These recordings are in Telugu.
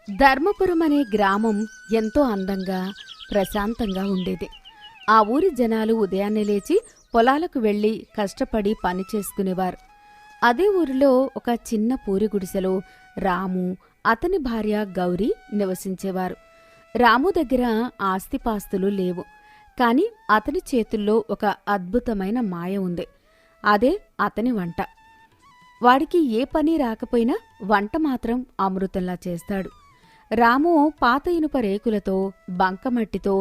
ధర్మపురం అనే గ్రామం ఎంతో అందంగా ప్రశాంతంగా ఉండేది. ఆ ఊరి జనాలు ఉదయాన్నే లేచి పొలాలకు వెళ్లి కష్టపడి పని చేసుకునేవారు. అదే ఊరిలో ఒక చిన్న పూరి గుడిసెలో రాము, అతని భార్య గౌరీ నివసించేవారు. రాము దగ్గర ఆస్తిపాస్తులు లేవు, కాని అతని చేతుల్లో ఒక అద్భుతమైన మాయ ఉంది. అదే అతని వంట. వాడికి ఏ పని రాకపోయినా వంట మాత్రం అమృతంలా చేస్తాడు. రాము పాత ఇనుప రేకులతో, బంకమట్టితో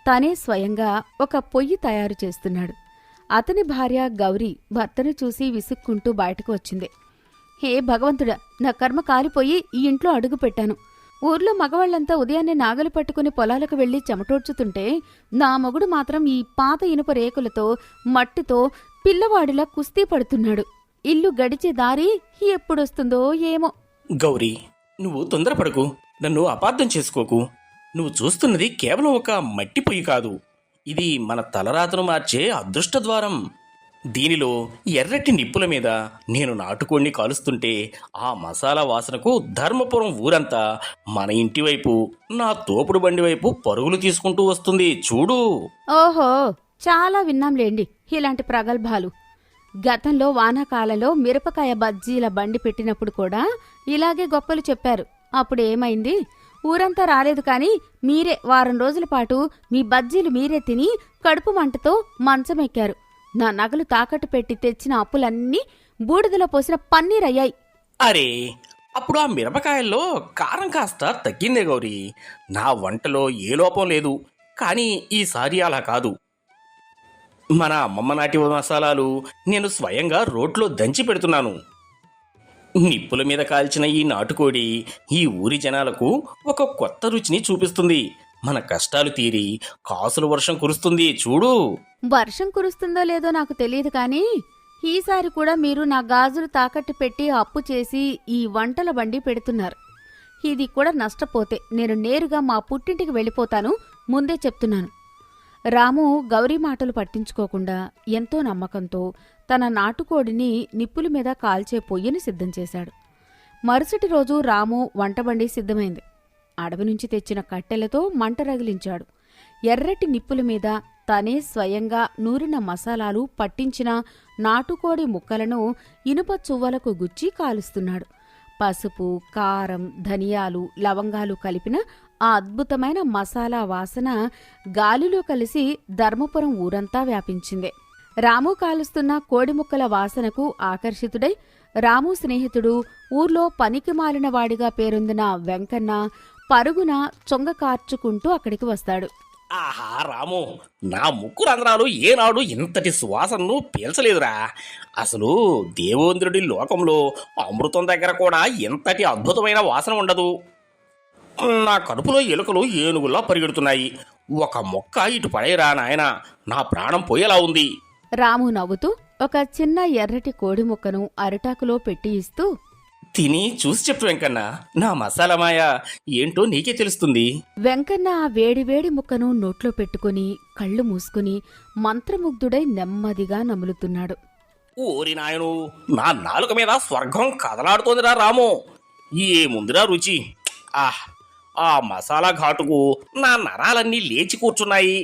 తనే స్వయంగా ఒక పొయ్యి తయారు చేస్తున్నాడు. అతని భార్య గౌరీ భర్తను చూసి విసుక్కుంటూ బయటకు వచ్చింది. హే భగవంతుడా, నా కర్మ కాలిపోయి ఈ ఇంట్లో అడుగు పెట్టాను. ఊర్లో మగవాళ్లంతా ఉదయాన్నే నాగలి పట్టుకుని పొలాలకు వెళ్లి చెమటోడ్చుతుంటే నా మొగుడు మాత్రం ఈ పాత ఇనుప రేకులతో, మట్టితో పిల్లవాడిలా కుస్తీ పడుతున్నాడు. ఇల్లు గడిచే దారి ఎప్పుడొస్తుందో ఏమో. గౌరీ, నువ్వు తొందరపడకు, నన్ను అపార్థం చేసుకోకు. నువ్వు చూస్తున్నది కేవలం ఒక మట్టి పొయ్యి కాదు, ఇది మన తలరాతను మార్చే అదృష్టద్వారం. దీనిలో ఎర్రటి నిప్పుల మీద నేను నాటుకోడిని కాలుస్తుంటే ఆ మసాలా వాసనకు ధర్మపురం ఊరంతా మన ఇంటి వైపు, నా తోపుడు బండి వైపు పరుగులు తీసుకుంటూ వస్తుంది చూడు. ఓహో, చాలా విన్నాంలేండి ఇలాంటి ప్రగల్భాలు. గతంలో వానాకాలంలో మిరపకాయ బజ్జీల బండి పెట్టినప్పుడు కూడా ఇలాగే గొప్పలు చెప్పారు. అప్పుడేమైంది? ఊరంతా రాలేదు కాని మీరే వారం రోజుల పాటు మీ బజ్జీలు మీరే తిని కడుపు మంటతో మంచమెక్కారు. నా నగలు తాకట్టు పెట్టి తెచ్చిన అప్పులన్నీ బూడిదలో పోసిన పన్నీరయ్యాయి. అరే, అప్పుడు ఆ మిరపకాయల్లో కారం కాస్త తగ్గిందే గౌరీ. నా వంటలో ఏ లోపం లేదు, కానీ ఈసారి అలా కాదు. మన అమ్మమ్మ నాటి మసాలాలు నేను స్వయంగా రోట్లో దంచి పెడుతున్నాను. నిప్పుల మీద కాల్చిన ఈ నాటుకోడి ఈ ఊరి జనాలకు ఒక కొత్త రుచిని చూపిస్తుంది. మన కష్టాలు తీరి కాసుల వర్షం కురుస్తుంది చూడు. వర్షం కురుస్తుందో లేదో నాకు తెలియదు కానీ ఈసారి కూడా మీరు నా గాజులు తాకట్టు పెట్టి అప్పు చేసి ఈ వంటల బండి పెడుతున్నారు. ఇది కూడా నష్టపోతే నేను నేరుగా మా పుట్టింటికి వెళ్ళిపోతాను, ముందే చెప్తున్నాను. రాము గౌరీ మాటలు పట్టించుకోకుండా ఎంతో నమ్మకంతో తన నాటుకోడిని నిప్పుల మీద కాల్చే పొయ్యిని సిద్ధం చేశాడు. మరుసటి రోజు రాము వంటబండి సిద్ధమైంది. అడవి నుంచి తెచ్చిన కట్టెలతో మంట రగిలించాడు. ఎర్రటి నిప్పుల మీద తనే స్వయంగా నూరిన మసాలాలు పట్టించిన నాటుకోడి ముక్కలను ఇనుప చువ్వలకు గుచ్చి కాలుస్తున్నాడు. పసుపు, కారం, ధనియాలు, లవంగాలు కలిపిన ఆ అద్భుతమైన మసాలా వాసన గాలిలో కలిసి ధర్మపురం ఊరంతా వ్యాపించింది. రాము కాలుస్తున్న కోడిముక్కల వాసనకు ఆకర్షితుడై రాము స్నేహితుడు, ఊర్లో పనికి మాలిన వాడిగా పేరొందిన వెంకన్న పరుగున చొంగ కార్చుకుంటూ అక్కడికి వస్తాడు. ఆహా రాము, నా ముక్కు రంధ్రాలు ఏనాడు ఇంతటి సువాసనను పీల్చలేదురా. అసలు దేవేంద్రుడి లోకంలో అమృతం దగ్గర కూడా ఇంతటి అద్భుతమైన వాసన ఉండదు. నా కడుపులో ఎలుకలు ఏనుగుల్లా పరిగెడుతున్నాయి. ఒక మొక్క ఇటు పడేరా నాయనా, నా ప్రాణం పోయేలా ఉంది. రాము నవ్వుతూ ఒక చిన్న ఎర్రటి కోడి ముక్కను అరిటాకులో పెట్టి ఇస్తూ, తిని చూసి చెప్పు వెంకన్న, నా మసాలా మాయ ఏంటో నీకే తెలుస్తుంది. వెంకన్న ఆ వేడివేడి ముక్కను నోట్లో పెట్టుకుని కళ్ళు మూసుకుని మంత్రముగ్ధుడై నెమ్మదిగా నములుతున్నాడు. ఓరి నాయను, నా నాలుక మీద స్వర్గం కదలాడుతోందిరా రాము. ఏముందిరా రుచి! ఆ మసాలా ఘాటుకు నా నరాలన్నీ లేచి కూర్చున్నాయి.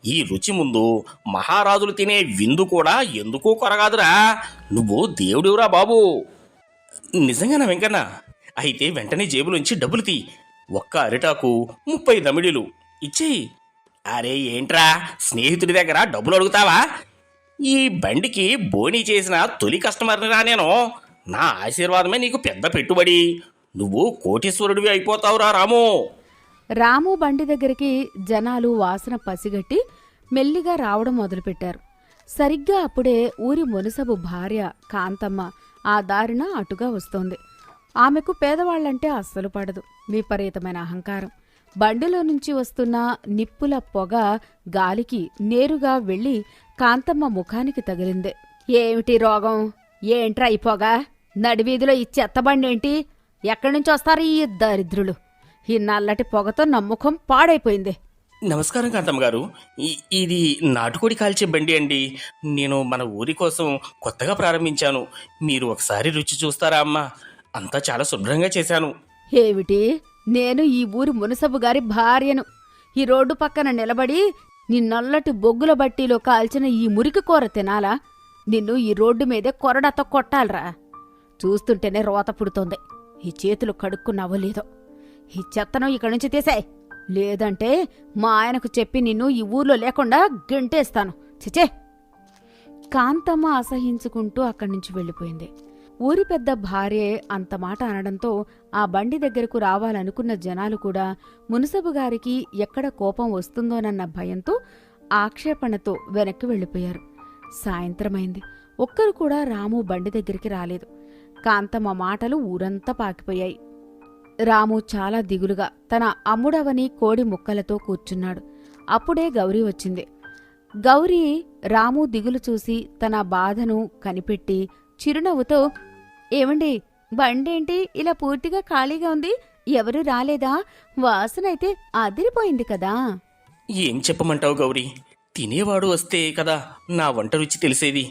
ఈ రుచి ముందు మహారాజులు తినే విందు కూడా ఎందుకో కొరగాదురా. నువ్వు దేవుడివురా బాబు. నిజంగానా వెంకన్న? అయితే వెంటనే జేబులోంచి డబ్బులు తీ. ఒక్క అరిటాకు 30 దమిడీలు ఇచ్చేయి. అరే ఏంట్రా, స్నేహితుడి దగ్గర డబ్బులు అడుగుతావా? ఈ బండికి బోనీ చేసిన తొలి కస్టమర్నిరా నేను. నా ఆశీర్వాదమే నీకు పెద్ద పెట్టుబడి. నువ్వు కోటీశ్వరుడివి అయిపోతావురా రాము. రాము బండి దగ్గరికి జనాలు వాసన పసిగట్టి మెల్లిగా రావడం మొదలుపెట్టారు. సరిగ్గా అప్పుడే ఊరి మునసబు భార్య కాంతమ్మ ఆ దారిన అటుగా వస్తోంది. ఆమెకు పేదవాళ్లంటే అస్సలు పడదు. విపరీతమైన అహంకారం. బండిలో నుంచి వస్తున్న నిప్పుల పొగ గాలికి నేరుగా వెళ్లి కాంతమ్మ ముఖానికి తగిలింది. ఏమిటి రోగం? ఏంట్రా ఈ పొగ? నడివీధిలో ఈ చెత్తబండేంటి? ఎక్కడ్నుంచి వస్తారు ఈ దరిద్రులు? ఈ నల్లటి పొగతో నమ్మకం పాడైపోయింది. నమస్కారం కాంతమ్మ గారు, ఇది నాటుకోడి కాల్చే బండి అండి. నేను మన ఊరి కోసం కొత్తగా ప్రారంభించాను. మీరు ఒకసారి రుచి చూస్తారా అమ్మా? అంతా చాలా శుభ్రంగా చేశాను. ఏమిటి నేను ఈ ఊరి మునసబు గారి భార్యను. ఈ రోడ్డు పక్కన నిలబడి నీ నల్లటి బొగ్గుల బట్టీలో కాల్చిన ఈ మురికి కూర తినాలా? నిన్ను ఈ రోడ్డు మీదే కొరడాతో కొట్టాలరా. చూస్తుంటేనే రోత పుడుతోంది. ఈ చేతులు కడుక్కున్నావో లేదో. ఈ చెత్తను ఇక్కడి నుంచి తీసేయ్, లేదంటే మా ఆయనకు చెప్పి నిన్ను ఈ ఊర్లో లేకుండా గెంటేస్తాను. చిచే. కాంతమ్మ అసహించుకుంటూ అక్కడి నుంచి వెళ్ళిపోయింది. ఊరి పెద్ద భార్యే అంత మాట అనడంతో ఆ బండి దగ్గరకు రావాలనుకున్న జనాలు కూడా మునసబు గారికి ఎక్కడ కోపం వస్తుందోనన్న భయంతో ఆక్షేపణతో వెనక్కి వెళ్ళిపోయారు. సాయంత్రమైంది. ఒక్కరు కూడా రాము బండి దగ్గరికి రాలేదు. కాంతమ్మ మాటలు ఊరంతా పాకిపోయాయి. రాము చాలా దిగులుగా తన అమ్ముడవని కోడి ముక్కలతో కూర్చున్నాడు. అప్పుడే గౌరీ వచ్చింది. గౌరీ రాము దిగులు చూసి తన బాధను కనిపెట్టి చిరునవ్వుతో, ఏమండి, బండేంటి ఇలా పూర్తిగా ఖాళీగా ఉంది? ఎవరూ రాలేదా? వాసనైతే అదిరిపోయింది కదా. ఏం చెప్పమంటావు గౌరీ? తినేవాడు వస్తే కదా నా వంట రుచి తెలిసేది.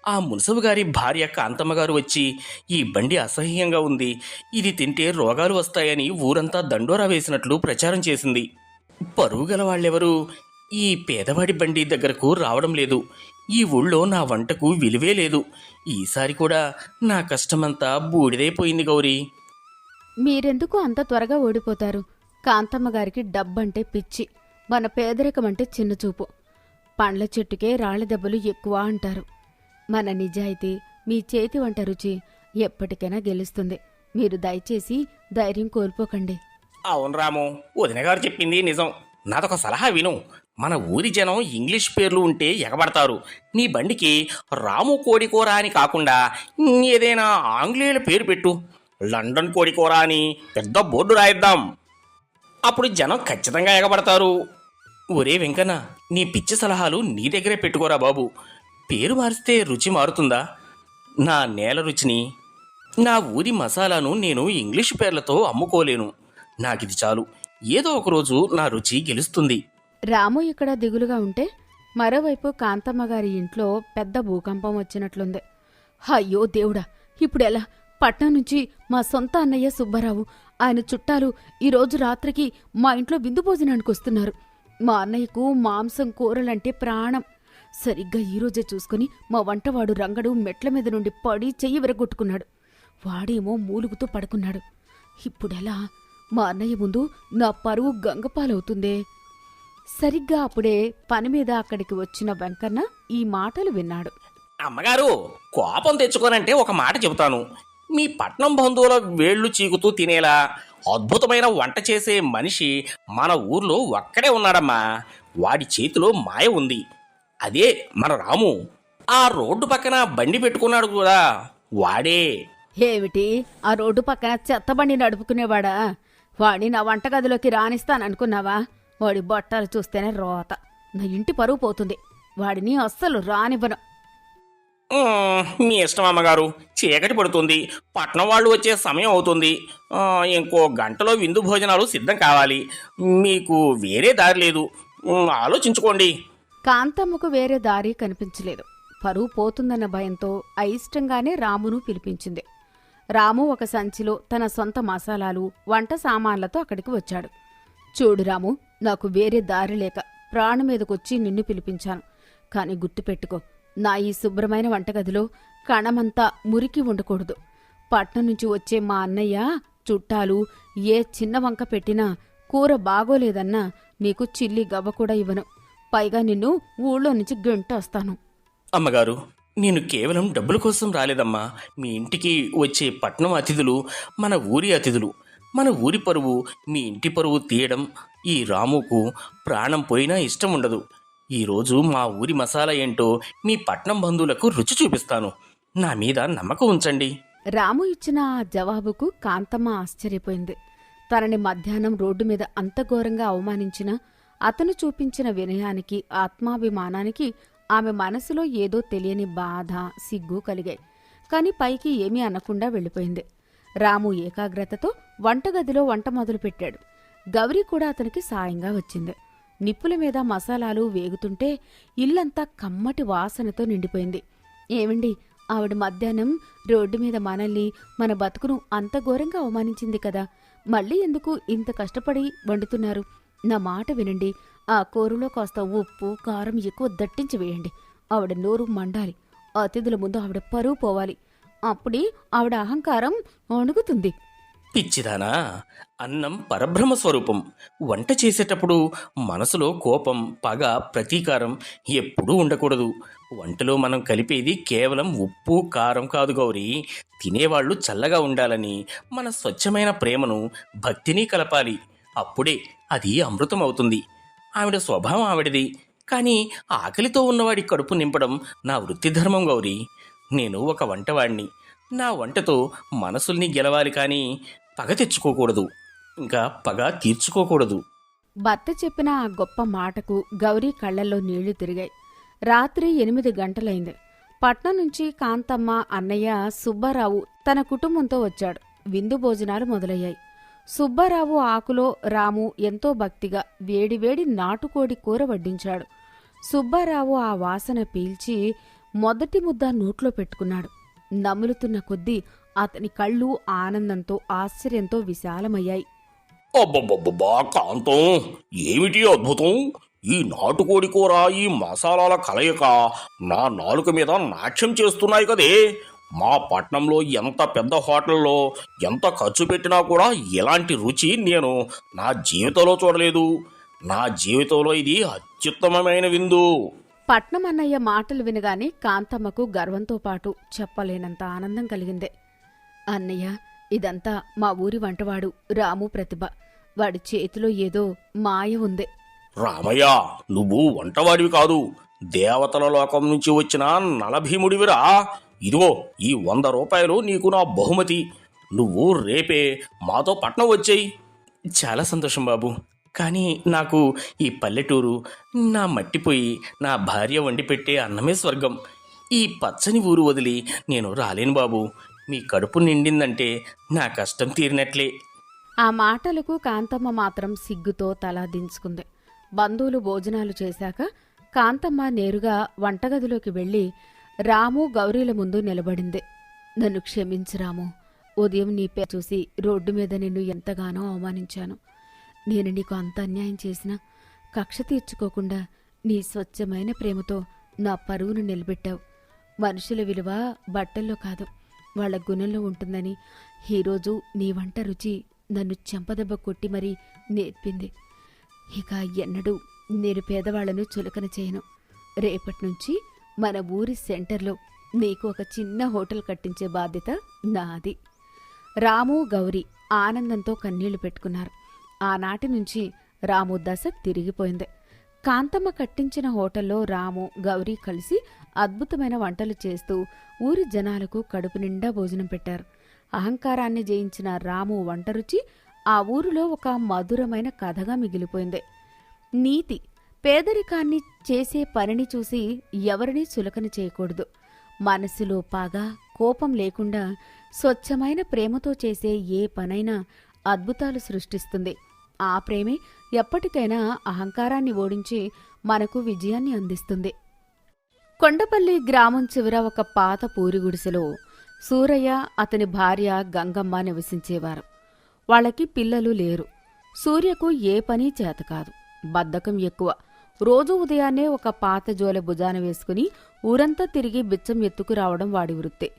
ఆ మునసబు గారి భార్య కాంతమ్మ గారు వచ్చి ఈ బండి అసహ్యంగా ఉంది, ఇది తింటే రోగాలు వస్తాయని ఊరంతా దండోరా వేసినట్లు ప్రచారం చేసింది. పరువు గల వాళ్ళెవరూ ఈ పేదవాడి బండి దగ్గరకు రావడం లేదు. ఈ ఊళ్ళో నా వంటకు విలువే లేదు. ఈసారి కూడా నా కష్టమంతా బూడిదైపోయింది గౌరీ. మీరెందుకు అంత త్వరగా ఓడిపోతారు? కాంతమ్మ గారికి డబ్బంటే పిచ్చి, మన పేదరికమంటే చిన్నచూపు. పండ్ల చెట్టుకే రాళ్ల దెబ్బలు ఎక్కువ అంటారు. మన నిజాయితీ, మీ చేతి వంట రుచి ఎప్పటికైనా గెలుస్తుంది. మీరు దయచేసి ధైర్యం కోల్పోకండి. అవును రాము, వదిన గారు చెప్పింది నిజం. నాదొక సలహా విను. మన ఊరి జనం ఇంగ్లీష్ పేర్లు ఉంటే ఎగబడతారు. నీ బండికి రాము కోడికూర అని కాకుండా ఏదైనా ఆంగ్లేయుల పేరు పెట్టు. లండన్ కోడికూర అని పెద్ద బోర్డు రాయిద్దాం. అప్పుడు జనం ఖచ్చితంగా ఎగబడతారు. ఒరే వెంకన్న, నీ పిచ్చి సలహాలు నీ దగ్గరే పెట్టుకోరా బాబు. పేరు మారిస్తే రుచి మారుతుందా? నా నేల రుచిని, నా ఊరి మసాలాను నేను ఇంగ్లీషు పేర్లతో అమ్ముకోలేను. నాకిది చాలు. ఏదో ఒకరోజు నా రుచి గెలుస్తుంది. రాము ఇక్కడ దిగులుగా ఉంటే మరోవైపు కాంతమ్మగారి ఇంట్లో పెద్ద భూకంపం వచ్చినట్లుంది. అయ్యో దేవుడా, ఇప్పుడెలా? పట్నం నుంచి మా సొంత అన్నయ్య సుబ్బారావు, ఆయన చుట్టాలు ఈరోజు రాత్రికి మా ఇంట్లో విందు భోజనానికి వస్తున్నారు. మా అన్నయ్యకు మాంసం కూరలంటే ప్రాణం. సరిగ్గా ఈరోజే చూసుకుని మా వంటవాడు రంగడు మెట్ల మీద నుండి పడి చెయ్యి విరగొట్టుకున్నాడు. వాడేమో మూలుగుతూ పడుకున్నాడు. ఇప్పుడెలా? మా అన్నయ్య ముందు నా పరువు గంగపాలవుతుందే. సరిగ్గా అప్పుడే పనిమీద అక్కడికి వచ్చిన వెంకన్న ఈ మాటలు విన్నాడు. అమ్మగారు, కోపం తెచ్చుకోనంటే ఒక మాట చెబుతాను. మీ పట్నం బంధువుల వేళ్లు చీకుతూ తినేలా అద్భుతమైన వంట చేసే మనిషి మన ఊర్లో ఒక్కడే ఉన్నాడమ్మా. వాడి చేతిలో మాయ ఉంది. అదే మన రాము. ఆ రోడ్డు పక్కన బండి పెట్టుకున్నాడు కూడా వాడే. ఏమిటి, ఆ రోడ్డు పక్కన చెత్తబండి నడుపుకునేవాడా? వాడిని నా వంటగదిలోకి రానిస్తాననుకున్నావా? వాడి బొట్టాలు చూస్తేనే రోత. నా ఇంటి పరువు పోతుంది. వాడిని అస్సలు రానివ్వను. మీ ఇష్టం అమ్మగారు. చీకటి పడుతుంది, పట్నం వాళ్ళు వచ్చే సమయం అవుతుంది. ఇంకో గంటలో విందు భోజనాలు సిద్ధం కావాలి. మీకు వేరే దారి లేదు. ఆలోచించుకోండి. కాంతమ్మకు వేరే దారి కనిపించలేదు. పరువు పోతుందన్న భయంతో అయిష్టంగానే రామును పిలిపించింది. రాము ఒక సంచిలో తన సొంత మసాలాలు, వంట సామాన్లతో అక్కడికి వచ్చాడు. చూడు రాము, నాకు వేరే దారి లేక ప్రాణం మీదకొచ్చి నిన్ను పిలిపించాను. కాని గుర్తుపెట్టుకో, నా ఈ శుభ్రమైన వంటగదిలో కణమంతా మురికి ఉండకూడదు. పట్నం నుంచి వచ్చే మా అన్నయ్య చుట్టాలు ఏ చిన్న వంక పెట్టినా కూర బాగోలేదన్నా నీకు చిల్లి గవ్వ కూడా ఇవ్వను. పైగా నిన్ను ఊళ్ళో నుంచి గెంటొస్తాను. అమ్మగారు, నేను కేవలం డబ్బుల కోసం రాలేదమ్మా. మీ ఇంటికి వచ్చే పట్నం అతిథులు మన ఊరి అతిథులు. మన ఊరి పరువు, మీ ఇంటి పరువు తీయడం ఈ రాముకు ప్రాణం పోయినా ఇష్టం ఉండదు. ఈరోజు మా ఊరి మసాలా ఏంటో మీ పట్నం బంధువులకు రుచి చూపిస్తాను. నా మీద నమ్మకం ఉంచండి. రాము ఇచ్చిన ఆ జవాబుకు కాంతమ్మ ఆశ్చర్యపోయింది. తనని మధ్యాహ్నం రోడ్డు మీద అంత ఘోరంగా అవమానించినా అతను చూపించిన వినయానికి, ఆత్మాభిమానానికి ఆమె మనసులో ఏదో తెలియని బాధ, సిగ్గు కలిగాయి. కాని పైకి ఏమీ అనకుండా వెళ్ళిపోయింది. రాము ఏకాగ్రతతో వంటగదిలో వంట మొదలుపెట్టాడు. గౌరీ కూడా అతనికి సాయంగా వచ్చింది. నిప్పుల మీద మసాలాలు వేగుతుంటే ఇల్లంతా కమ్మటి వాసనతో నిండిపోయింది. ఏమండి, ఆవిడ మధ్యాహ్నం రోడ్డు మీద మనల్ని, మన బతుకును అంత ఘోరంగా అవమానించింది కదా, మళ్ళీ ఎందుకు ఇంత కష్టపడి వండుతున్నారు? నా మాట వినండి. ఆ కూరలో కాస్త ఉప్పు కారం ఎక్కువ దట్టించి వేయండి. ఆవిడ నోరు మండాలి. అతిథుల ముందు ఆవిడ పరువు పోవాలి. అప్పుడే ఆవిడ అహంకారం అణుగుతుంది. పిచ్చిదానా, అన్నం పరబ్రహ్మ స్వరూపం. వంట చేసేటప్పుడు మనసులో కోపం, పగ, ప్రతీకారం ఎప్పుడూ ఉండకూడదు. వంటలో మనం కలిపేది కేవలం ఉప్పు కారం కాదు గౌరీ. తినేవాళ్ళు చల్లగా ఉండాలని మన స్వచ్ఛమైన ప్రేమను, భక్తిని కలపాలి. అప్పుడే అది అమృతం అవుతుంది. ఆవిడ స్వభావం ఆవిడది, కానీ ఆకలితో ఉన్నవాడి కడుపు నింపడం నా వృత్తి ధర్మం గౌరీ. నేను ఒక వంటవాడిని. నా వంటతో మనసుల్ని గెలవాలి, కానీ పగ తెచ్చుకోకూడదు, ఇంకా పగ తీర్చుకోకూడదు. భర్త చెప్పిన ఆ గొప్ప మాటకు గౌరీ కళ్లల్లో నీళ్లు తిరిగాయి. రాత్రి 8 గంటలైంది. పట్నం నుంచి కాంతమ్మ, అన్నయ్య, సుబ్బారావు తన కుటుంబంతో వచ్చాడు. విందు భోజనాలు మొదలయ్యాయి. సుబ్బారావు ఆకులో రాము ఎంతో భక్తిగా వేడివేడి నాటుకోడి కూర వడ్డించాడు. సుబ్బారావు ఆ వాసన పీల్చి మొదటి ముద్ద నోట్లో పెట్టుకున్నాడు. నములుతున్న కొద్దీ అతని కళ్ళు ఆనందంతో, ఆశ్చర్యంతో విశాలమయ్యాయి. అబ్బబ్బబ్బా కాంతం, ఏమిటి అద్భుతం! ఈ నాటుకోడి కూర, ఈ మసాలాల కలయిక నా నాలుక మీద నాట్యం చేస్తున్నాయి కదే. మా పట్నంలో ఎంత పెద్ద హోటల్లో ఎంత ఖర్చు పెట్టినా కూడా ఇలాంటి రుచి నేను నా జీవితంలో చూడలేదు. నా జీవితంలో ఇది అత్యుత్తమమైన విందు. పట్నం అన్నయ్య మాటలు వినగానే కాంతమ్మకు గర్వంతో పాటు చెప్పలేనంత ఆనందం కలిగిందే. అన్నయ్య, ఇదంతా మా ఊరి వంటవాడు రాము ప్రతిభ. వాడి చేతిలో ఏదో మాయ ఉంది. రామయ్య, నువ్వు వంటవాడివి కాదు, దేవతల లోకం నుంచి వచ్చిన నలభీముడివిరా. ఇదిగో ఈ 100 రూపాయలు నీకు నా బహుమతి. నువ్వు రేపే మాతో పట్నం వచ్చేయి. చాలా సంతోషం బాబు, కానీ నాకు ఈ పల్లెటూరు, నా మట్టిపోయి నా భార్య వండి పెట్టే అన్నమే స్వర్గం. ఈ పచ్చని ఊరు వదిలి నేను రాలేను బాబు. మీ కడుపు నిండిందంటే నా కష్టం తీరినట్లే. ఆ మాటలకు కాంతమ్మ మాత్రం సిగ్గుతో తల దించుకుంది. బంధువులు భోజనాలు చేశాక కాంతమ్మ నేరుగా వంటగదిలోకి వెళ్లి రాము, గౌరీల ముందు నిలబడింది. నన్ను క్షమించు రాము. ఉదయం నీ పేరు చూసి రోడ్డు మీద నిన్ను ఎంతగానో అవమానించాను. నేను నీకు అంత అన్యాయం చేసినా కక్ష తీర్చుకోకుండా నీ స్వచ్ఛమైన ప్రేమతో నా పరువును నిలబెట్టావు. మనుషుల విలువ బట్టల్లో కాదు, వాళ్ల గుణంలో ఉంటుందని ఈరోజు నీ వంట రుచి నన్ను చెంపదెబ్బ కొట్టి మరీ నేర్పింది. ఇక ఎన్నడూ నేను పేదవాళ్లను చులకన చేయను. రేపట్నుంచి మన ఊరి సెంటర్లో నీకు ఒక చిన్న హోటల్ కట్టించే బాధ్యత నాది. రాము, గౌరీ ఆనందంతో కన్నీళ్లు పెట్టుకున్నారు. ఆనాటి నుంచి రాము దశ తిరిగిపోయింది. కాంతమ్మ కట్టించిన హోటల్లో రాము, గౌరీ కలిసి అద్భుతమైన వంటలు చేస్తూ ఊరి జనాలకు కడుపు నిండా భోజనం పెట్టారు. అహంకారాన్ని జయించిన రాము వంట రుచి ఆ ఊరిలో ఒక మధురమైన కథగా మిగిలిపోయింది. నీతి: పేదరికాన్ని చేసే పనిని చూసి ఎవరినీ చులకన చేయకూడదు. మనసులో పగ, కోపం లేకుండా స్వచ్ఛమైన ప్రేమతో చేసే ఏ పనైనా అద్భుతాలు సృష్టిస్తుంది. ఆ ప్రేమే ఎప్పటికైనా అహంకారాన్ని ఓడించి మనకు విజయాన్ని అందిస్తుంది. కొండపల్లి గ్రామం చివర ఒక పాత పూరి గుడిసెలో సూరయ్య, అతని భార్య గంగమ్మ నివసించేవారు. వాళ్ళకి పిల్లలు లేరు. సూర్యకు ఏ పని చేతకాదు, బద్ధకం ఎక్కువ. రోజూ ఉదయాన్నే ఒక పాత జోలె భుజాన వేసుకుని ఊరంతా తిరిగి బిచ్చం ఎత్తుకురావడం వాడి వృత్తి.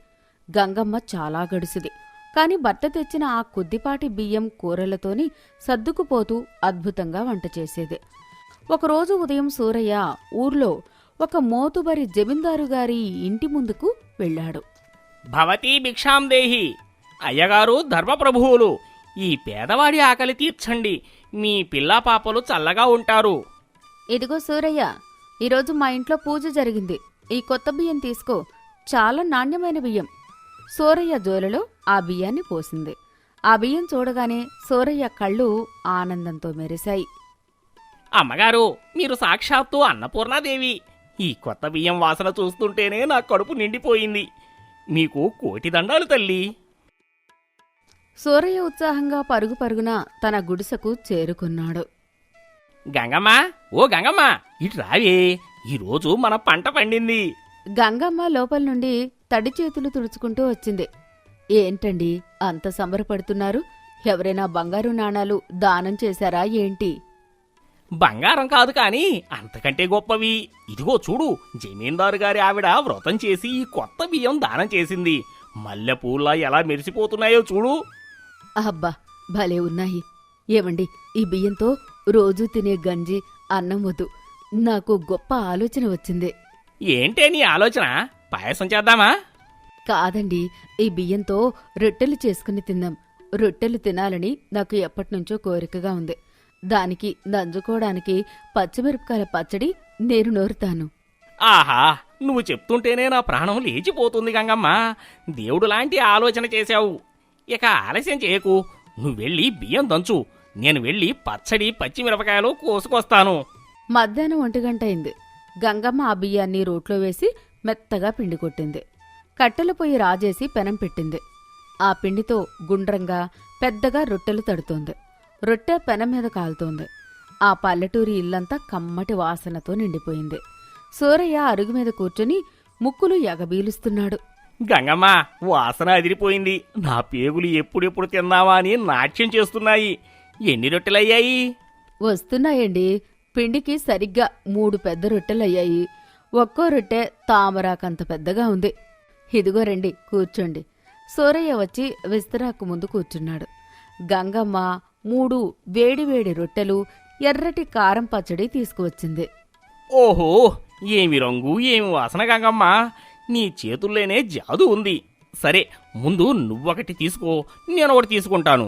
గంగమ్మ చాలా గడుసుది. కాని భర్త తెచ్చిన ఆ కొద్దిపాటి బియ్యం, కూరలతోని సర్దుకుపోతూ అద్భుతంగా వంట చేసేది. ఒకరోజు ఉదయం సూరయ్య ఊర్లో ఒక మోతుబరి జమీందారుగారి ఇంటి ముందుకు వెళ్ళాడు. భవతీ భిక్షాం దేహి. అయ్యగారు ధర్మప్రభువులు, ఈ పేదవాడి ఆకలి తీర్చండి. మీ పిల్లా పాపలు చల్లగా ఉంటారు. ఇదిగో సూరయ్య, ఈరోజు మా ఇంట్లో పూజ జరిగింది. ఈ కొత్త బియ్యం తీసుకో, చాలా నాణ్యమైన బియ్యం. సూరయ్య జోలలో ఆ బియ్యాన్ని పోసింది. ఆ బియ్యం చూడగానే సూరయ్య కళ్ళు ఆనందంతో మెరిశాయి. అమ్మగారు, మీరు సాక్షాత్తు అన్నపూర్ణాదేవి. ఈ కొత్త బియ్యం వాసన చూస్తుంటేనే నా కడుపు నిండిపోయింది. మీకు కోటి దండాలు తల్లి. సూరయ్య ఉత్సాహంగా పరుగు పరుగున తన గుడిసెకు చేరుకున్నాడు. గంగమ్మ, ఓ గంగమ్మ, ఇటు రావే. ఈరోజు మన పంట పండింది. గంగమ్మ లోపల నుండి తడి చేతులు తుడుచుకుంటూ వచ్చింది. ఏంటండి అంత సంబరపడుతున్నారు? ఎవరైనా బంగారు నాణాలు దానం చేశారా ఏంటి? బంగారం కాదు కాని అంతకంటే గొప్పవి. ఇదిగో చూడు, జమీందారు గారి ఆవిడ వ్రతం చేసి ఈ కొత్త బియ్యం దానం చేసింది. మల్లెపూల్లా ఎలా మెరిసిపోతున్నాయో చూడు. అబ్బా, భలే ఉన్నాయి. ఏమండి, ఈ బియ్యంతో రోజూ తినే గంజి, అన్నం వద్దు. నాకు గొప్ప ఆలోచన వచ్చింది. ఏంటే నీ ఆలోచన? పాయసం చేద్దామా? కాదండి, ఈ బియ్యంతో రొట్టెలు చేసుకుని తిందాం. రొట్టెలు తినాలని నాకు ఎప్పటినుంచో కోరికగా ఉంది. దానికి నంజుకోవడానికి పచ్చిమిరపకాయల పచ్చడి నేను నూరుతాను. ఆహా, నువ్వు చెప్తుంటేనే నా ప్రాణం లేచిపోతుంది గంగమ్మ. దేవుడు లాంటి ఆలోచన చేశావు. ఇక ఆలస్యం చేయకు, నువ్వెళ్ళి బియ్యం దంచు. నేను వెళ్ళి పచ్చడి పచ్చిమిరపకాయలు కోసుకొస్తాను. మధ్యాహ్నం 1 గంట అయింది. గంగమ్మ ఆ బియ్యాన్ని రోట్లో వేసి మెత్తగా పిండి కొట్టింది. కట్టెల పొయ్యి రాజేసి పెనం పెట్టింది. ఆ పిండితో గుండ్రంగా పెద్దగా రొట్టెలు తడుతోంది. రొట్టె పెనం మీద కాలుతోంది. ఆ పల్లెటూరి ఇల్లంతా కమ్మటి వాసనతో నిండిపోయింది. సూరయ్య అరుగు మీద కూర్చొని ముక్కులు ఎగబీలుస్తున్నాడు. గంగమ్మ, వాసన అదిరిపోయింది. నా పేగులు ఎప్పుడెప్పుడు తిందామా అని నాట్యం చేస్తున్నాయి. ఎన్ని రొట్టెలయ్యాయి? వస్తున్నాయండి. పిండికి సరిగ్గా 3 పెద్ద రొట్టెలయ్యాయి. ఒక్కో రొట్టె తామరాకంత పెద్దగా ఉంది. ఇదిగో రండి, కూర్చోండి. సూరయ్య వచ్చి విస్తరాకు ముందు కూర్చున్నాడు. గంగమ్మ 3 వేడివేడి రొట్టెలు, ఎర్రటి కారం పచ్చడి తీసుకువచ్చింది. ఓహో, ఏమి రంగు, ఏమి వాసన గంగమ్మ! నీ చేతుల్లోనే జాదు ఉంది. సరే, ముందు నువ్వొకటి తీసుకో, నేనొకటి తీసుకుంటాను.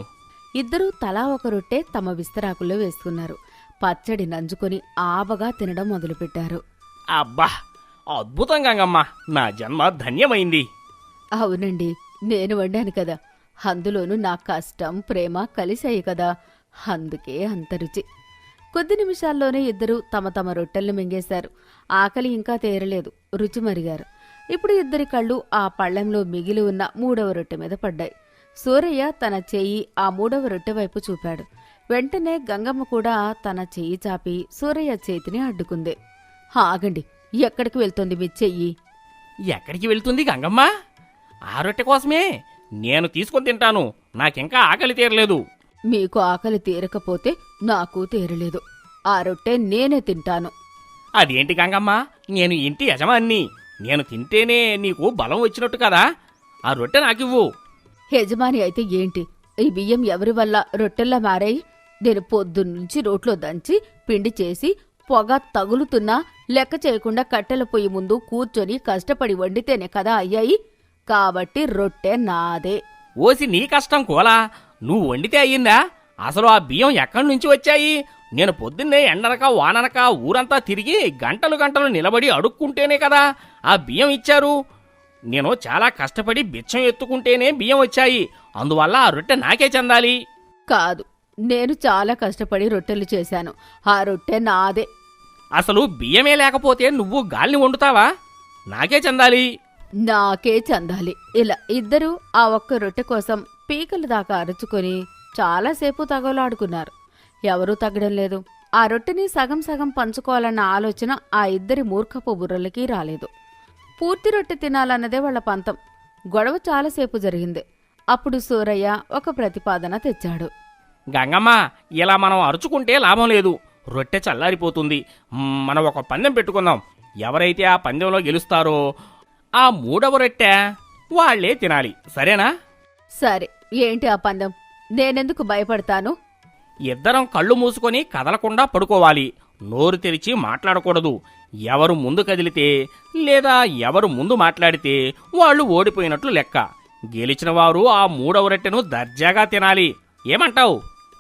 ఇద్దరూ తలా ఒక రొట్టె తమ విస్తరాకుల్లో వేసుకున్నారు. పచ్చడి నంజుకొని ఆబగా తినడం మొదలుపెట్టారు. అబ్బా, అద్భుతం గంగమ్మ! నా జన్మ ధన్యమైంది. అవునండి, నేను వండాను కదా. అందులోనూ నా కష్టం, ప్రేమ కలిశాయి కదా. అందుకే అంత రుచి. కొద్ది నిమిషాల్లోనే ఇద్దరూ తమ తమ రొట్టెల్ని మింగేశారు. ఆకలి ఇంకా తీరలేదు. రుచి మరిగారు. ఇప్పుడు ఇద్దరి కళ్ళు ఆ పళ్ళెంలో మిగిలి ఉన్న 3వ రొట్టె మీద పడ్డాయి. సూరయ్య తన చెయ్యి ఆ 3వ రొట్టె వైపు చూపాడు. వెంటనే గంగమ్మ కూడా తన చెయ్యి చాపి సూరయ్య చేతిని అడ్డుకుంది. ఆగండి, ఎక్కడికి వెళ్తుంది మీ చెయ్యి? ఎక్కడికి వెళ్తుంది గంగమ్మ? ఆ రొట్టె కోసమే. నేను తీసుకొని తింటాను. నాకింకా ఆకలి తీరలేదు. మీకు ఆకలి తీరకపోతే నాకు తీరలేదు. ఆ రొట్టె నేనే తింటాను. అదేంటి గంగమ్మ, నేను ఇంటి యజమాన్ని. నేను తింటేనే నీకు బలం వచ్చినట్టు కదా. ఆ రొట్టె నాకివ్వు. యజమాని అయితే ఏంటి? ఈ బియ్యం ఎవరి వల్ల రొట్టెల్లా మారాయి? నేను పొద్దున్నుంచి రోట్లో దంచి పిండి చేసి పొగ తగులుతున్నా లెక్క చేయకుండా కట్టెల పొయ్యి ముందు కూర్చొని కష్టపడి వండితేనే కదా అయ్యాయి. కాబట్టి రొట్టె నాదే. ఓసి నీ కష్టం కోలా, నువ్వు వండితే అయ్యిందా? అసలు ఆ బియ్యం ఎక్కడి నుంచి వచ్చాయి? నేను పొద్దున్నే ఎండనక వాననక ఊరంతా తిరిగి గంటలు గంటలు నిలబడి అడుక్కుంటేనే కదా ఆ బియ్యం ఇచ్చారు. నేను చాలా కష్టపడి బిచ్చం ఎత్తుకుంటేనే బియ్యం వచ్చాయి. అందువల్ల ఆ రొట్టె నాకే చెందాలి. కాదు, నేను చాలా కష్టపడి రొట్టెలు చేశాను. ఆ రొట్టె నాదే. అసలు బియ్యమే లేకపోతే నువ్వు గాలిని వండుతావా? నాకే చెందాలి. నాకే చెందాలి. ఇలా ఇద్దరూ ఆ ఒక్క రొట్టె కోసం పీకల దాకా అరుచుకొని చాలాసేపు తగలాడుకున్నారు. ఎవరూ తగ్గడం లేదు. ఆ రొట్టెని సగం సగం పంచుకోవాలన్న ఆలోచన ఆ ఇద్దరి మూర్ఖపు బుర్రలకి రాలేదు. పూర్తి రొట్టె తినాలన్నదే వాళ్ల పంతం. గొడవ చాలాసేపు జరిగింది. అప్పుడు సూరయ్య ఒక ప్రతిపాదన తెచ్చాడు. గంగమ్మ, ఇలా మనం అరుచుకుంటే లాభం లేదు. రొట్టె చల్లారిపోతుంది. మనం ఒక పందెం పెట్టుకుందాం. ఎవరైతే ఆ పందెంలో గెలుస్తారో ఆ 3వ రొట్టె వాళ్లే తినాలి. సరేనా? సరే, ఏంటి ఆ పందెం? నేనెందుకు భయపడతాను? ఇద్దరం కళ్ళు మూసుకొని కదలకుండా పడుకోవాలి. నోరు తెరిచి మాట్లాడకూడదు. ఎవరు ముందు కదిలితే లేదా ఎవరు ముందు మాట్లాడితే వాళ్ళు ఓడిపోయినట్లు లెక్క. గెలిచిన వారు ఆ 3వ రొట్టెను దర్జాగా తినాలి. ఏమంటావు?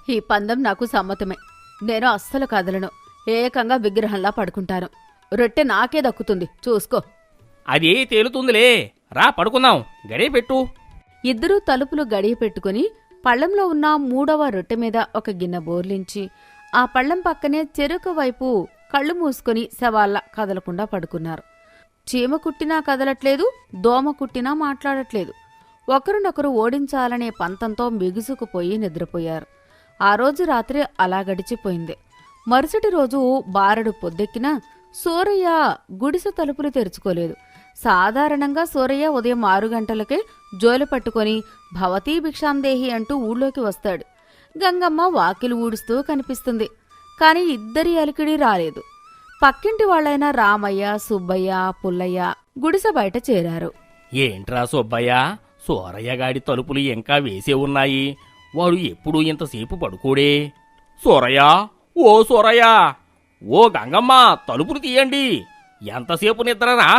ఈ పందెం నాకు సమ్మతమే. నేను అస్సలు కదలను. ఏకంగా విగ్రహంలా పడుకుంటాను. రొట్టె నాకే దక్కుతుంది, చూసుకో. అది తేలుతుందిలే. రా పడుకుందాం. గడియ పెట్టు. ఇద్దరూ తలుపులు గడియ పెట్టుకుని పళ్ళెంలో ఉన్న 3వ రొట్టె మీద ఒక గిన్నె బోర్లించి ఆ పళ్ళెం పక్కనే చెరుకు వైపు కళ్ళు మూసుకొని శవాల్లా కదలకుండా పడుకున్నారు. చీమ కుట్టినా కదలట్లేదు, దోమ కుట్టినా మాట్లాడట్లేదు. ఒకరినొకరు ఓడించాలనే పంతంతో బిగుసుకుపోయి నిద్రపోయారు. ఆ రోజు రాత్రి అలా గడిచిపోయింది. మరుసటి రోజు బారెడు పొద్దెక్కినా సూరయ్య గుడిసె తలుపులు తెరుచుకోలేదు. సాధారణంగా సూరయ్య ఉదయం 6 గంటలకే జోలు పట్టుకొని భవతీ భిక్షాందేహి అంటూ ఊళ్ళోకి వస్తాడు. గంగమ్మ వాకిలి ఊడుస్తూ కనిపిస్తుంది. కాని ఇద్దరి అలికిడి రాలేదు. పక్కింటి వాళ్ళైన రామయ్య, సుబ్బయ్య, పుల్లయ్య గుడిసె బయట చేరారు. ఏంట్రా సుబ్బయ్య, సూరయ్యగాడి తలుపులు ఇంకా వేసే ఉన్నాయి. వాడు ఎప్పుడూ ఇంతసేపు పడుకోడే? సూరయ్య, ఓ సూరయ్య, ఓ గంగమ్మ, తలుపులు తీయండి. ఎంతసేపు నిద్రరా?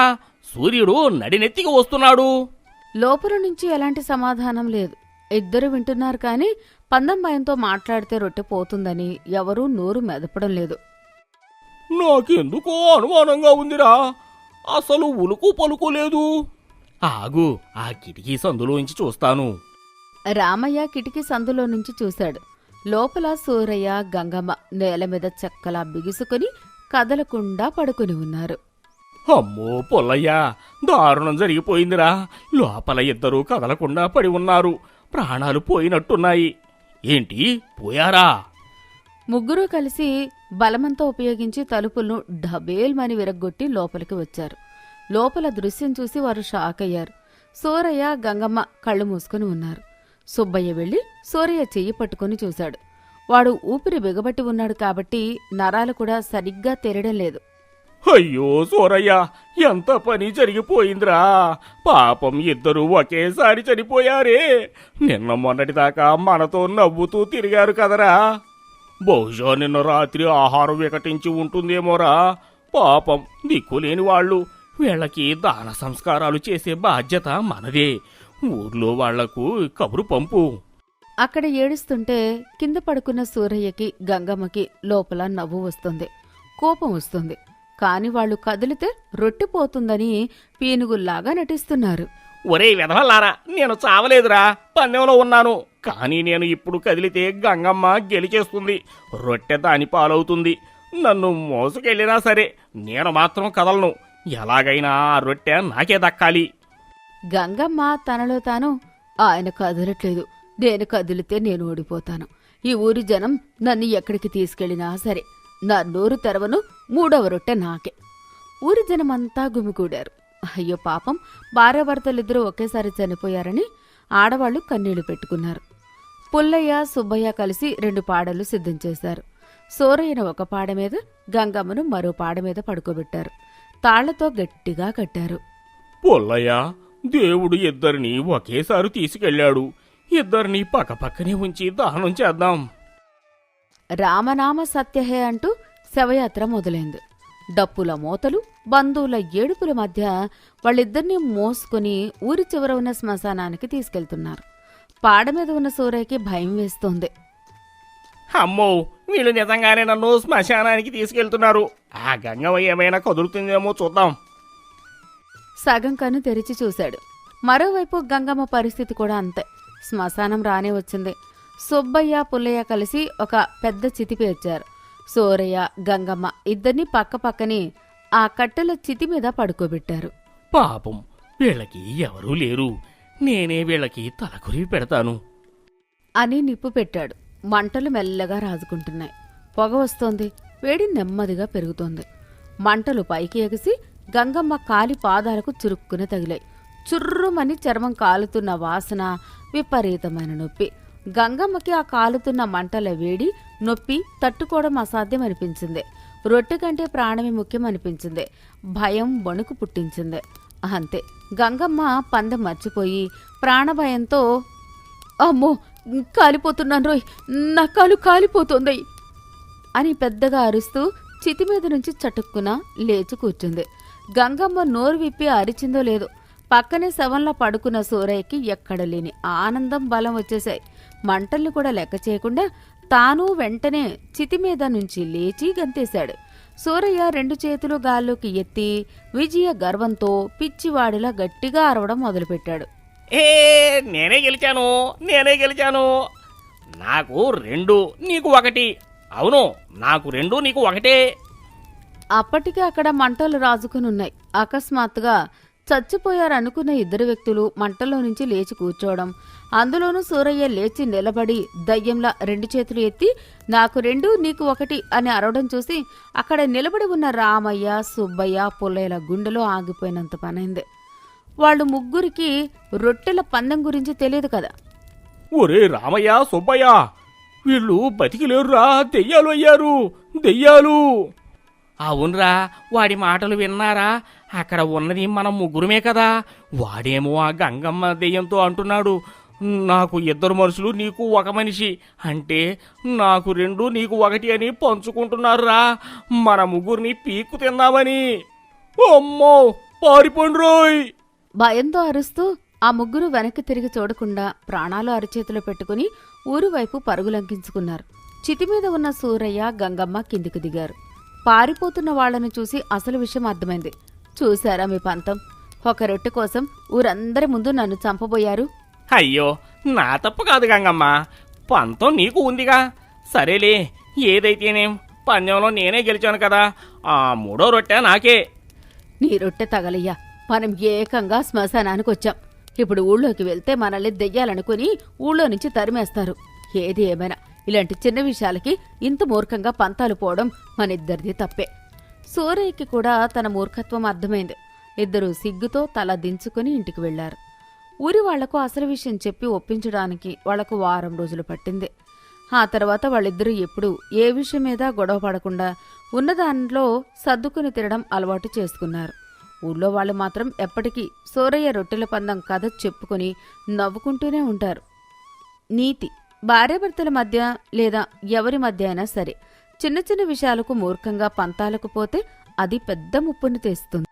సూర్యుడు నడినెత్తికి వస్తున్నాడు. లోపల నుంచి ఎలాంటి సమాధానం లేదు. ఇద్దరు వింటున్నారు కాని పందెం భయంతో మాట్లాడితే రొట్టె పోతుందని ఎవరూ నోరు మెదపడం లేదు. నాకెందుకో అనుమానంగా ఉందిరా. అసలు ఉలుకు పలుకు లేదు. ఆగు, ఆ కిటికీ సందులోంచి చూస్తాను. రామయ్య కిటికీ సందులో నుంచి చూశాడు. లోపల సూరయ్య, గంగమ్మ నేల మీద చెక్కలా బిగుసుకుని కదలకుండా పడుకుని ఉన్నారు. అమ్మో పొల్లయ్య, దారుణం జరిగిపోయిందిరా. లోపల ఇద్దరూ కదలకుండా పడి ఉన్నారు. ప్రాణాలు పోయినట్టున్నాయి. ఏంటి, పోయారా? ముగ్గురూ కలిసి బలమంతా ఉపయోగించి తలుపులను ఢబేల్మని విరగ్గొట్టి లోపలికి వచ్చారు. లోపల దృశ్యం చూసి వారు షాక్ అయ్యారు. సూరయ్య, గంగమ్మ కళ్ళు మూసుకుని ఉన్నారు. సుబ్బయ్య వెళ్లి సూరయ్య చెయ్యి పట్టుకుని చూశాడు. వాడు ఊపిరి బిగబట్టి ఉన్నాడు కాబట్టి నరాలు కూడా సరిగ్గా తెరడం లేదు. అయ్యో సూరయ్య, ఎంత పని జరిగిపోయిందిరా. పాపం ఇద్దరూ ఒకేసారి చనిపోయారే. నిన్న మొన్నటిదాకా మనతో నవ్వుతూ తిరిగారు కదరా. బహుశా నిన్న రాత్రి ఆహారం వికటించి ఉంటుందేమోరా. పాపం దిక్కులేని వాళ్ళు. వీళ్ళకి దాన సంస్కారాలు చేసే బాధ్యత మనదే. ఊర్లో వాళ్లకు కబురు పంపు. అక్కడ ఏడుస్తుంటే కింద పడుకున్న సూరయ్యకి, గంగమ్మకి లోపల నవ్వు వస్తుంది, కోపం వస్తుంది. కాని వాళ్లు కదిలితే రొట్టిపోతుందని పీనుగుల్లాగా నటిస్తున్నారు. ఒరే వెధవల్లారా, నేను చావలేదురా, పందెంలో ఉన్నాను. కానీ నేను ఇప్పుడు కదిలితే గంగమ్మ గెలిచేస్తుంది, రొట్టె దాని పాలవుతుంది. నన్ను మోసుకెళ్ళినా సరే నేను మాత్రం కదలను. ఎలాగైనా ఆ రొట్టె నాకే దక్కాలి. గంగమ్మ తనలో తాను, ఆయన కదలట్లేదు, నేను కదిలితే నేను ఓడిపోతాను. ఈ ఊరి జనం నన్ను ఎక్కడికి తీసుకెళ్లినా సరే నా నోరు తెరవను, 3వ రొట్టె నాకే. ఊరి జనమంతా గుమికూడారు. అయ్యో పాపం, భార్యాభర్తలిద్దరూ ఒకేసారి చనిపోయారని ఆడవాళ్లు కన్నీళ్లు పెట్టుకున్నారు. పుల్లయ్య, సుబ్బయ్య కలిసి 2 పాడలు సిద్ధం చేశారు. సూరయ్యను ఒక పాడ మీద, గంగమ్మను మరో పాడ మీద పడుకోబెట్టారు. తాళ్లతో గట్టిగా కట్టారు. పుల్లయ్య, దేవుడు ఇద్దరిని ఒకేసారి తీసుకెళ్లాడు. ఇద్దరిని పక్కపక్కనే ఉంచి దహనం చేద్దాం. రామనామ సత్యహే అంటూ శవయాత్ర మొదలైంది. డప్పుల మోతలు, బంధువుల ఏడుపుల మధ్య వాళ్ళిద్దరినీ మోసుకుని ఊరి చివర ఉన్న శ్మశానానికి తీసుకెళ్తున్నారు. పాడమీద ఉన్న సూరయ్యకి భయం వేస్తోంది. అమ్మో, వీళ్ళు నిజంగానే నన్ను శ్మశానానికి తీసుకెళ్తున్నారు. ఆ గంగమ్మ ఏమైనా కదులుతుందేమో చూద్దాం. సగం కన్ను తెరిచి చూశాడు. మరోవైపు గంగమ్మ పరిస్థితి కూడా అంతే. శ్మశానం రానే వచ్చింది. సుబ్బయ్య, పుల్లయ్య కలిసి ఒక పెద్ద చితి పేర్చారు. సూరయ్య, గంగమ్మ ఇద్దరినీ పక్కపక్కని ఆ కట్టెల చితి మీద పడుకోబెట్టారు. పాపం, వీళ్ళకి ఎవరూ లేరు. నేనే వీళ్ళకి తలకొరివి పెడతాను అని నిప్పు పెట్టాడు. మంటలు మెల్లగా రాజుకుంటున్నాయి. పొగ వస్తోంది. వేడి నెమ్మదిగా పెరుగుతోంది. మంటలు పైకి ఎగిసి గంగమ్మ కాలి పాదాలకు చురుక్కున తగిలాయి. చుర్రుమని చర్మం కాలుతున్న వాసన, విపరీతమైన నొప్పి. గంగమ్మకి ఆ కాలుతున్న మంటల వేడి, నొప్పి తట్టుకోవడం అసాధ్యం అనిపించింది. రొట్టె కంటే ప్రాణమే ముఖ్యం అనిపించింది. భయం వణుకు పుట్టించింది. అంతే, గంగమ్మ పందెం మర్చిపోయి ప్రాణభయంతో, అమ్మో కాలిపోతున్నాను రోయ్, నా కాలు కాలిపోతుంది అని పెద్దగా అరుస్తూ చితిమీద నుంచి చటుక్కున లేచి కూర్చుంది. గంగమ్మ నోరు విప్పి అరిచిందో లేదో, పక్కనే శవంలా పడుకున్న సూరయ్యకి ఎక్కడ లేని ఆనందం, బలం వచ్చేశాయి. మంటల్ని కూడా లెక్క చేయకుండా తాను వెంటనే చితిమీద నుంచి లేచి గంతేశాడు. సూరయ్య 2 చేతులు గాల్లోకి ఎత్తి విజయ గర్వంతో పిచ్చివాడిలా గట్టిగా అరవడం మొదలుపెట్టాడు. నేనే గెలిచాను. నాకు 2, నీకు 1. అవును, నాకు 2, నీకు 1. అప్పటికే అక్కడ మంటలు రాజుకునున్నాయి. అకస్మాత్తుగా చచ్చిపోయారనుకున్న ఇద్దరు వ్యక్తులు మంటల్లో నుంచి లేచి కూర్చోవడం, అందులోనూ సూరయ్య లేచి నిలబడి దయ్యంలా 2 చేతులు ఎత్తి నాకు 2 నీకు 1 అని అరవడం చూసి అక్కడ నిలబడి ఉన్న రామయ్య, సుబ్బయ్య, పుల్లయ్యల గుండెలో ఆగిపోయినంత పనైంది. వాళ్ళు ముగ్గురికి రొట్టెల పందెం గురించి తెలియదు కదా. ఒరే రామయ్య, సుబ్బయ్య, వీళ్ళు బతికిలేరురా, దెయ్యాలు అయ్యారు, దెయ్యాలు. అవునరా, వాడి మాటలు విన్నారా? అక్కడ ఉన్నది మనం ముగ్గురమే కదా. వాడేమో ఆ గంగమ్మ దెయ్యంతో అంటున్నాడు, నాకు 2 మనుషులు, నీకు 1 మనిషి, అంటే నాకు 2 నీకు 1 అని పంచుకుంటున్నారురా, మన ముగ్గురిని పీక్కు తిందామని. అమ్మో, పారిపోండ్రోయ్! భయంతో అరుస్తూ ఆ ముగ్గురు వెనక్కి తిరిగి చూడకుండా ప్రాణాలు అరిచేతిలో పెట్టుకుని ఊరు వైపు పరుగులంకించుకున్నారు. చితిమీద ఉన్న సూరయ్య, గంగమ్మ కిందికి దిగారు. పారిపోతున్న వాళ్లను చూసి అసలు విషయం అర్థమైంది. చూశారా మీ పంతం? ఒక రొట్టె కోసం ఊరందరి ముందు నన్ను చంపబోయారు. అయ్యో, నా తప్పు కాదు గంగమ్మ, పంతం నీకు ఉందిగా. సరేలే, ఏదైతేనేం పందెంలో నేనే గెలిచాను కదా, ఆ 3వ రొట్టె నాకే. నీ రొట్టె తగలయ్యా, మనం ఏకంగా శ్మశానానికి వచ్చాం. ఇప్పుడు ఊళ్ళోకి వెళ్తే మనల్ని దెయ్యాలనుకుని ఊళ్ళో నుంచి తరిమేస్తారు. ఏది ఏమైనా ఇలాంటి చిన్న విషయాలకి ఇంత మూర్ఖంగా పంతాలు పోవడం మనిద్దరిది తప్పే. సూరయ్యకి కూడా తన మూర్ఖత్వం అర్థమైంది. ఇద్దరూ సిగ్గుతో తల దించుకుని ఇంటికి వెళ్లారు. ఊరి వాళ్లకు అసలు విషయం చెప్పి ఒప్పించడానికి వాళ్లకు 1 వారం రోజులు పట్టింది. ఆ తర్వాత వాళ్ళిద్దరూ ఎప్పుడూ ఏ విషయం మీద గొడవ పడకుండా ఉన్నదానిలో సర్దుకుని తినడం అలవాటు చేసుకున్నారు. ఊళ్ళో వాళ్ళు మాత్రం ఎప్పటికీ సూరయ్య రొట్టెల పందెం కథ చెప్పుకుని నవ్వుకుంటూనే ఉంటారు. నీతి: భార్యాభర్తల మధ్య లేదా ఎవరి మధ్య అయినా సరే చిన్న చిన్న విషయాలకు మూర్ఖంగా పంతాలకు పోతే అది పెద్ద ముప్పును తెస్తుంది.